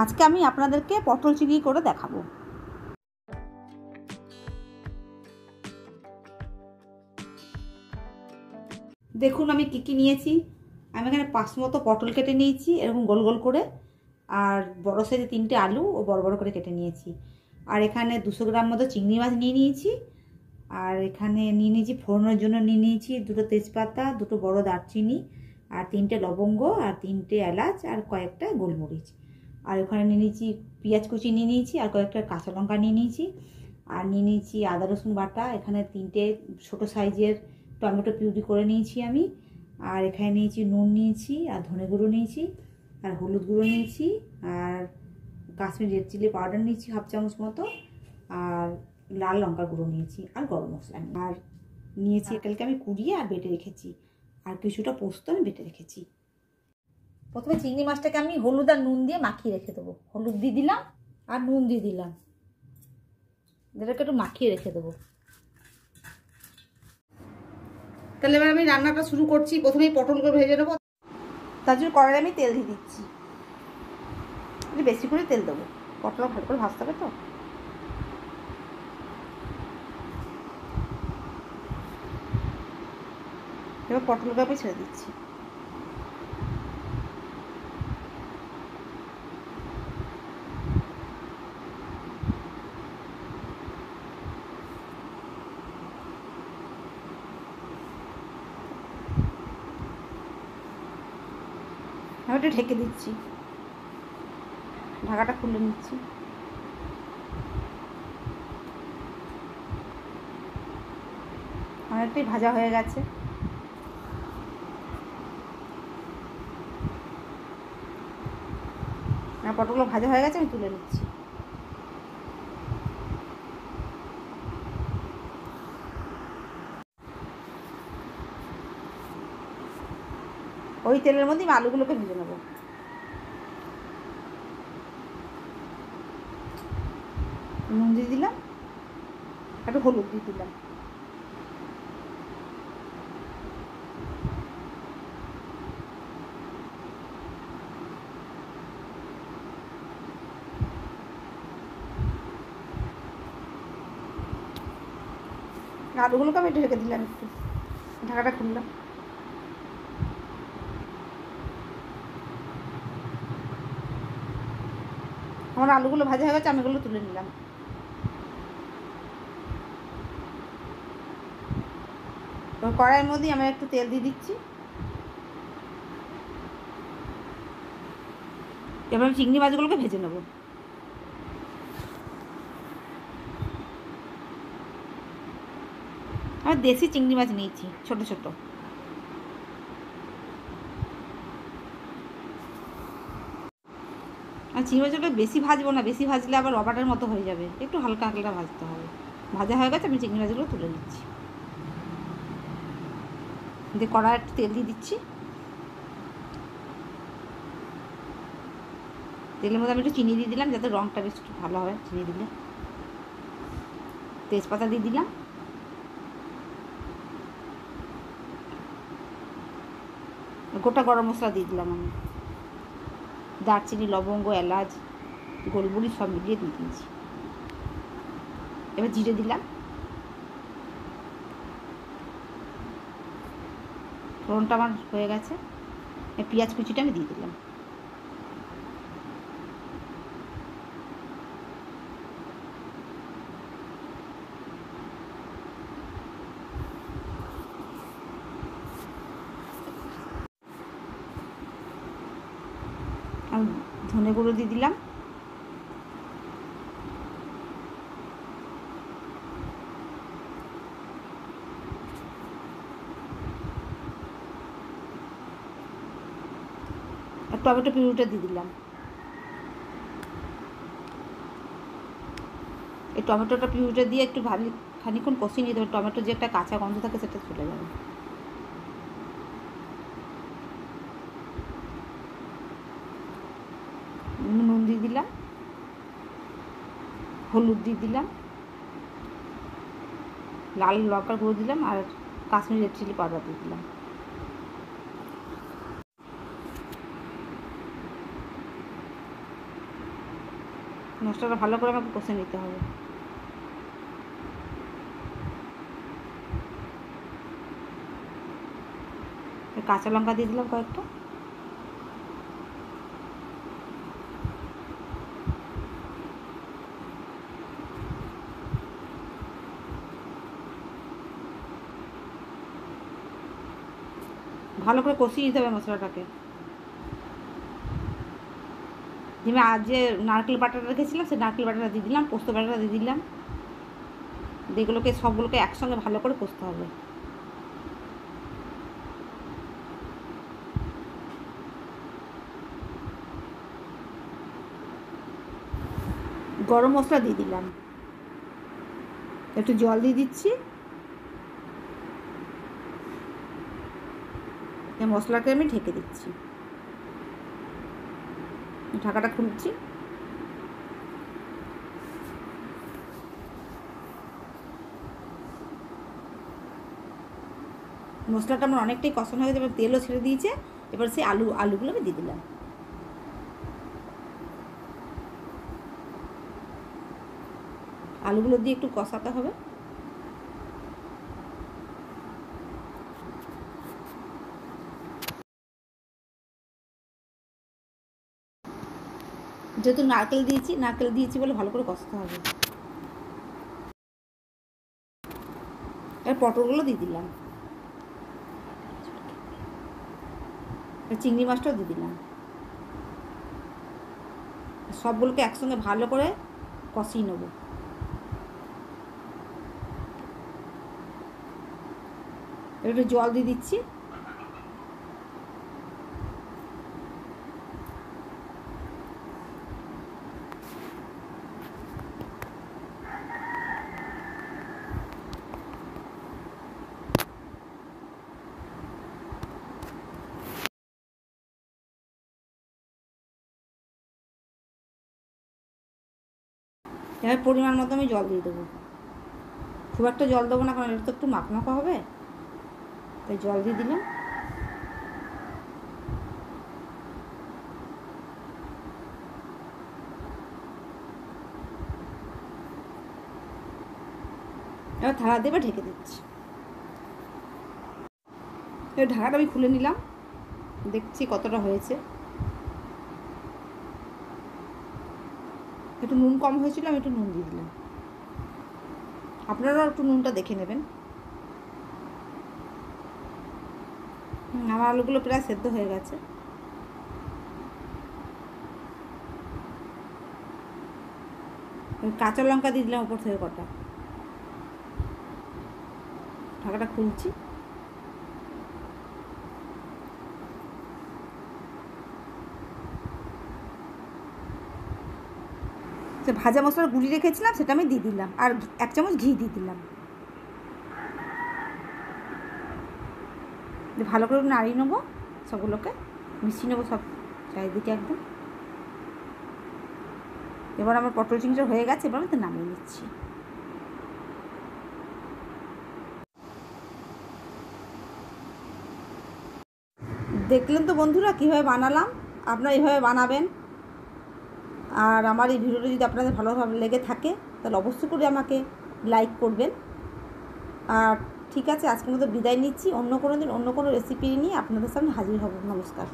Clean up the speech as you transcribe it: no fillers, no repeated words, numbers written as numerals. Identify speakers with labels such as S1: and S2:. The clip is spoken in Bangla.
S1: আজকে আমি আপনাদেরকে পটল চিংড়ি করে দেখাবো। দেখুন আমি কি নিয়েছি। আমি এখানে 5 মতো পটল কেটে নিয়েছি এরকম গোল গোল করে, আর বড় সাইজে 3টে আলু ও বড় বড় করে কেটে নিয়েছি। আর এখানে 200 গ্রাম মতো চিংড়ি মাছ নিয়ে নিয়েছি। আর এখানে নিয়ে নিয়েছি ফোড়নের জন্য নিয়ে নিয়েছি 2টো তেজপাতা, 2টো বড় দারচিনি, আর 3টে লবঙ্গ, আর 3টে এলাচ, আর কয়েকটা গোলমরিচ। আর ওখানে নিয়ে নিয়েছি পেঁয়াজ কুচি নিয়ে নিয়েছি, আর কয়েকটা কাঁচা লঙ্কা নিয়ে নিয়েছি, আর নিয়ে নিয়েছি আদা রসুন বাটা। এখানে 3টে ছোটো সাইজের টমেটো পিউরি করে নিয়েছি আমি। আর এখানে নিয়েছি নুন নিয়েছি, আর ধনে গুঁড়ো নিয়েছি, আর হলুদ গুঁড়ো নিয়েছি, আর কাশ্মীরি রেড চিলি পাউডার নিয়েছি 1/2 চামচ মতো, আর লাল লঙ্কার গুঁড়ো নিয়েছি, আর গরম মশলা আর নিয়েছি। এটাকে আমি কুড়িয়ে আর বেটে রেখেছি, আর কিছুটা পোস্ত আমি বেটে রেখেছি। প্রথমে চিংড়ি মাছটাকে আমি হলুদ আর নুন দিয়ে মাখিয়ে রেখে দেবো। হলুদ দিয়ে দিলাম আর নুন দিয়ে দিলাম, এটাকে একটু মাখিয়ে রেখে দেবো। তাহলে এবার আমি রান্নাটা শুরু করছি। প্রথমেই পটলগুলো ভেজে নেবো, তার জন্য কড়াইয়ে আমি তেল দিয়ে দিচ্ছি। বেশি করে তেল দেবো, পটল ভালো করে ভাজতে হবে তো। এবার পটলটা আমি ছেড়ে দিচ্ছি। আমি একটু ঢেকে দিচ্ছি, ঢাকাটা খুলে নিচ্ছি। অনেকটাই ভাজা হয়ে গেছে। আর পটলগুলো ভাজা হয়ে গেছে, আমি তুলে নিচ্ছি। ওই তেলের মধ্যে আমি আলুগুলোকে ভেজে নেব। নুন দিয়ে দিলাম, একটু হলুদ দিয়ে দিলাম, আলুগুলোকে আমি ঢেকে দিলাম, একটু ঢাকাটা খুললাম। আমার আলুগুলো ভাজা হয়ে গেছে, আমি এগুলো তুলে নিলাম। তো কড়াইয়ের মধ্যেই আমি একটু তেল দিয়ে দিচ্ছি। এবার আমি চিংড়ি মাছগুলোকে ভেজে নেব। আমি দেশি চিংড়ি মাছ নিয়েছি, ছোট ছোট। আর চিংড়ি মাছগুলো বেশি ভাজবো না, বেশি ভাজলে আবার রবারের মতো হয়ে যাবে, একটু হালকা হালকা ভাজতে হবে। ভাজা হয়ে গেছে, আমি চিংড়ি মাছগুলো তুলে নিচ্ছি। দিয়ে কড়াই একটু তেল দিয়ে দিচ্ছি। তেলের মধ্যে আমি একটু চিনি দিয়ে দিলাম, যাতে রঙটা বেশ একটু ভালো হয় চিনি দিলে। তেজপাতা দিয়ে দিলাম, গোটা গরম মশলা দিয়ে দিলাম আমি। দারচিনি, লবঙ্গ, এলাচ, গোলমরিচ সব মিলিয়ে দিয়ে দিয়েছি। এবার জিরে দিলাম, ফোড়নটা আমার হয়ে গেছে। পেঁয়াজ কুচিটা আমি দিয়ে দিলাম। আমি ধনে গুঁড়ো দিয়ে দিলাম, আর টমেটো পিউরিটা দিয়ে দিলাম। এই টমেটোটা পিউরিটা দিয়ে একটু খানিক্ষণ কষিয়ে নিতে হবে। টমেটোর যে একটা কাঁচা গন্ধ থাকে সেটা চলে যাবে। নুন দিয়ে দিলাম, হলুদ দিয়ে দিলাম, লাল লঙ্কার গুঁড়ো দিলাম, আর কাশ্মীরি রেড চিলি পাউডার দিয়ে দিলাম। মশলাটা ভালো করে আমাকে কষে নিতে হবে। কাঁচা লঙ্কা দিয়ে দিলাম কয়েকটা। ভালো করে কষিয়ে নিতে হবে মশলাটাকে। আমি আজ যে নারকেল বাটাটা রেখেছিলাম সেই নারকেল বাটাটা দিয়ে দিলাম, পোস্ত বাটাটা দিয়ে দিলাম। এগুলোকে সবগুলোকে একসঙ্গে ভালো করে কষতে হবে। গরম মশলা দিয়ে দিলাম, একটু জল দিয়ে দিচ্ছি। এই মশলাকে আমি ঢেকে দিচ্ছি, ঢাকাটা খুলছি। মশলাটা আমার অনেকটাই কষানো হয়ে গেছে, এবার তেলও ছেড়ে দিয়েছে। এবার সেই আলুগুলো আমি দিয়ে দিলাম। আলুগুলো দিয়ে একটু কষাতে হবে। যেহেতু নারকেল দিয়েছি বলে ভালো করে কষাতে হবে। এবার পটলগুলো দিয়ে দিলাম, চিংড়ি মাছটাও দিয়ে দিলাম। সবগুলোকে একসঙ্গে ভালো করে কষিয়ে নেব। একটু জল দিয়ে দিচ্ছি। এবার পরিমাণ মতো আমি জল দিয়ে দেবো। খুব একটা জল দেবো না, কারণ এটা তো একটু মাখা হবে, তাই জল দিয়ে দিলাম। এবার থালা দিয়ে ঢেকে দিচ্ছি। এবার ঢাকাটা আমি খুলে নিলাম, দেখছি কতটা হয়েছে। একটু নুন কম হয়েছিল, আমি একটু নুন দিয়ে দিলাম। আপনারাও একটু নুনটা দেখে নেবেন। আমার আলুগুলো প্রায় সেদ্ধ হয়ে গেছে। কাঁচা লঙ্কা দিয়ে দিলাম ওপর থেকে কটা। ঢাকাটা খুলছি। সে ভাজা মশলার গুঁড়ি রেখেছিলাম সেটা আমি দিয়ে দিলাম, আর 1 চামচ ঘি দিয়ে দিলাম। ভালো করে নাড়িয়ে নেবো, সবগুলোকে মিশিয়ে নেবো সব চারিদিকে একদম। এবার আমার পটল চিংড়িটা হয়ে গেছে, এবার আমি তো নামিয়ে নিচ্ছি। দেখলেন তো বন্ধুরা কীভাবে বানালাম, আপনারা এইভাবে বানাবেন। আর আমার এই ভিডিওটা যদি আপনাদের ভালোভাবে লেগে থাকে তাহলে অবশ্যই করে আমাকে লাইক করবেন। আর ঠিক আছে, আজকের মতো বিদায় নিচ্ছি। অন্য কোনো দিন অন্য কোনো রেসিপি নিয়ে আপনাদের সামনে হাজির হব। নমস্কার।